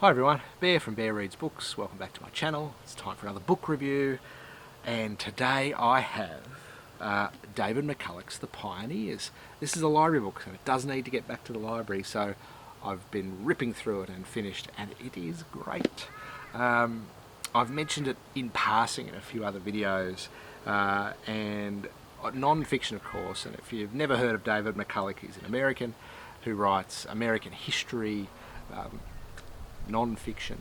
Hi everyone, Bear from Bear Reads Books. Welcome back to my channel. It's time for another book review, and today I have David McCullough's The Pioneers. This is a library book, so it does need to get back to the library, so I've been ripping through it and finished, and it is great. I've mentioned it in passing in a few other videos, and non-fiction of course, and if you've never heard of David McCullough, he's an American who writes American history, non-fiction,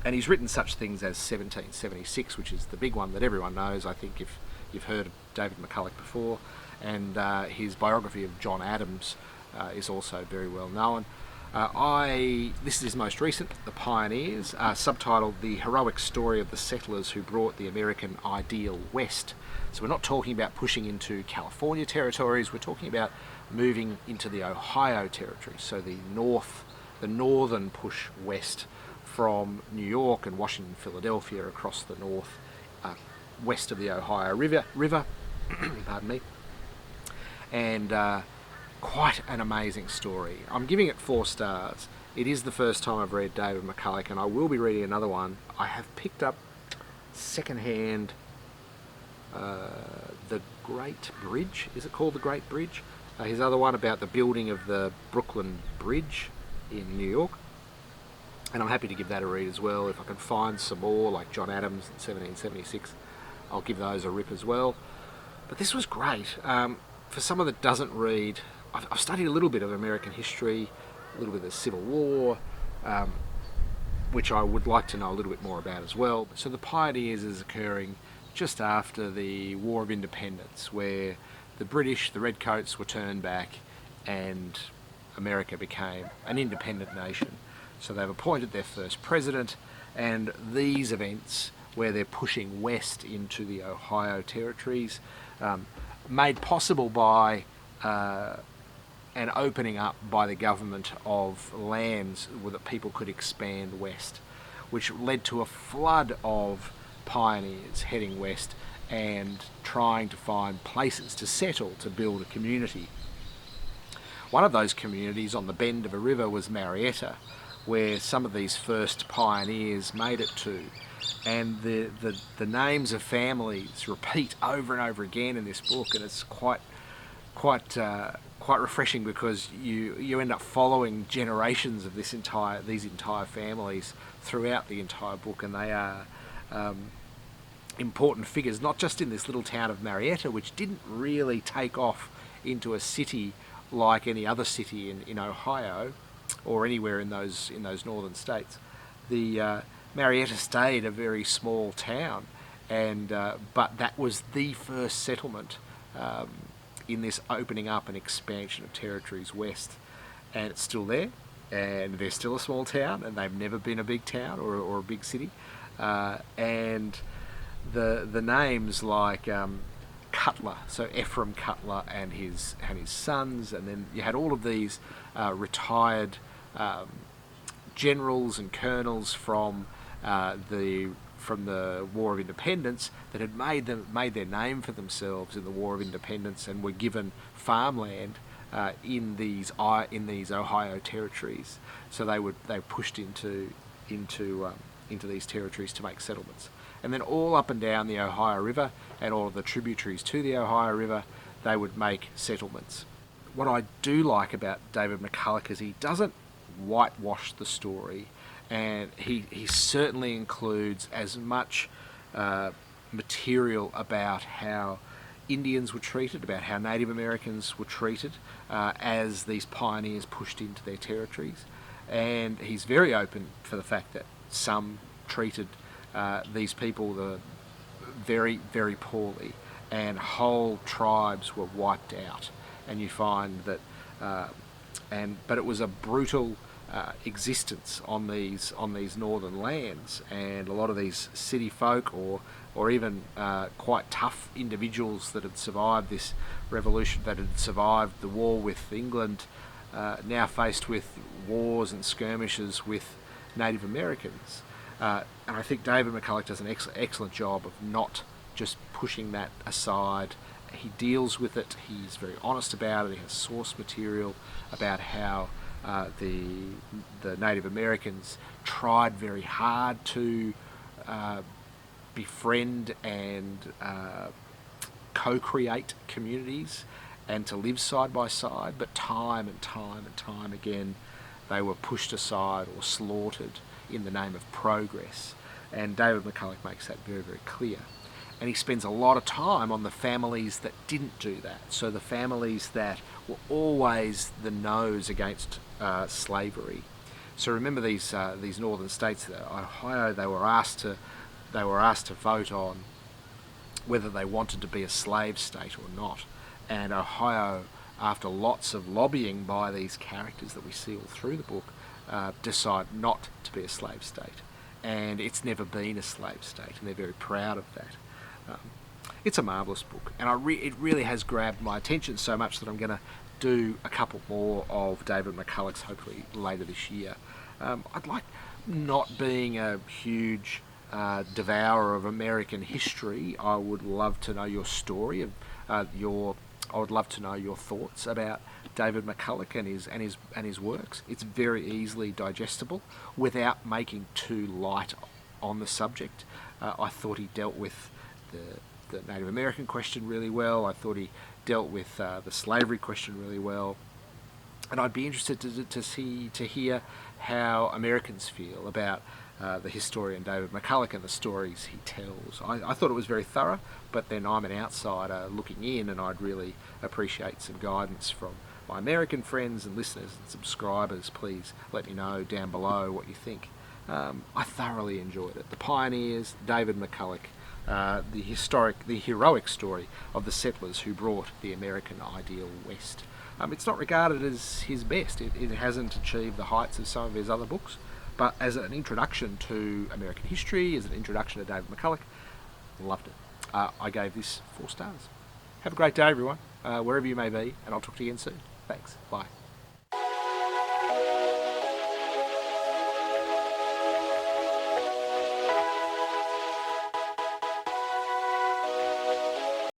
and he's written such things as 1776, which is the big one that everyone knows, I think, if you've heard of David McCullough before, and his biography of John Adams is also very well known. This is his most recent, The Pioneers, subtitled The Heroic Story of the Settlers Who Brought the American Ideal West. So we're not talking about pushing into California territories, we're talking about moving into the Ohio territory, so the northern push west from New York and Washington, Philadelphia, across the north, west of the Ohio River, pardon me, and quite an amazing story. I'm giving it 4 stars. It is the first time I've read David McCullough, and I will be reading another one. I have picked up secondhand The Great Bridge. Is it called The Great Bridge? His other one about the building of the Brooklyn Bridge in New York, and I'm happy to give that a read as well. If I can find some more like John Adams in 1776, I'll give those a rip as well. But this was great. For someone that doesn't read, I've studied a little bit of American history, a little bit of the Civil War, which I would like to know a little bit more about as well. So The Pioneers is occurring just after the War of Independence, where the British, the Redcoats, were turned back and America became an independent nation. So they've appointed their first president, and these events, where they're pushing west into the Ohio territories, made possible by an opening up by the government of lands where that people could expand west, which led to a flood of pioneers heading west and trying to find places to settle, to build a community. One of those communities on the bend of a river was Marietta, where some of these first pioneers made it to. And the names of families repeat over and over again in this book, and it's quite refreshing, because you end up following generations of these entire families throughout the entire book, and they are important figures, not just in this little town of Marietta, which didn't really take off into a city like any other city in Ohio or anywhere in those northern states. The Marietta stayed a very small town, and but that was the first settlement in this opening up and expansion of territories west, and it's still there, and they're still a small town, and they've never been a big town or a big city, and the names like Cutler, so Ephraim Cutler and his sons, and then you had all of these retired generals and colonels from the War of Independence that had made their name for themselves in the War of Independence, and were given farmland in these Ohio territories. So they pushed into these territories to make settlements. And then all up and down the Ohio River and all of the tributaries to the Ohio River, they would make settlements. What I do like about David McCullough is he doesn't whitewash the story, and he certainly includes as much material about how Indians were treated, about how Native Americans were treated as these pioneers pushed into their territories. And he's very open for the fact that some treated these people very, very poorly, and whole tribes were wiped out. And you find that, but it was a brutal existence on these northern lands, and a lot of these city folk, or even quite tough individuals that had survived this revolution, that had survived the war with England, now faced with wars and skirmishes with Native Americans. And I think David McCullough does an excellent job of not just pushing that aside. He deals with it, he's very honest about it, he has source material about how the Native Americans tried very hard to befriend and co-create communities and to live side by side, but time and time and time again they were pushed aside or slaughtered in the name of progress. And David McCullough makes that very, very clear. And he spends a lot of time on the families that didn't do that. So the families that were always the no's against slavery. So remember these northern states, Ohio, they were asked to vote on whether they wanted to be a slave state or not. And Ohio, after lots of lobbying by these characters that we see all through the book, decide not to be a slave state. And it's never been a slave state, and they're very proud of that. It's a marvellous book, and it really has grabbed my attention so much that I'm going to do a couple more of David McCullough's hopefully later this year. I'd like, not being a huge devourer of American history, I would love to know your story I would love to know your thoughts about David McCullough and his works. It's very easily digestible without making too light on the subject. I thought he dealt with the Native American question really well. I thought he dealt with the slavery question really well. And I'd be interested to hear how Americans feel about the historian David McCullough and the stories he tells. I thought it was very thorough, but then I'm an outsider looking in, and I'd really appreciate some guidance from my American friends and listeners and subscribers. Please let me know down below what you think. I thoroughly enjoyed it. The Pioneers, David McCullough, the heroic story of the settlers who brought the American ideal west. It's not regarded as his best. It hasn't achieved the heights of some of his other books, but as an introduction to American history, as an introduction to David McCullough, loved it. I gave this 4 stars. Have a great day, everyone, wherever you may be, and I'll talk to you again soon. Thanks. Bye.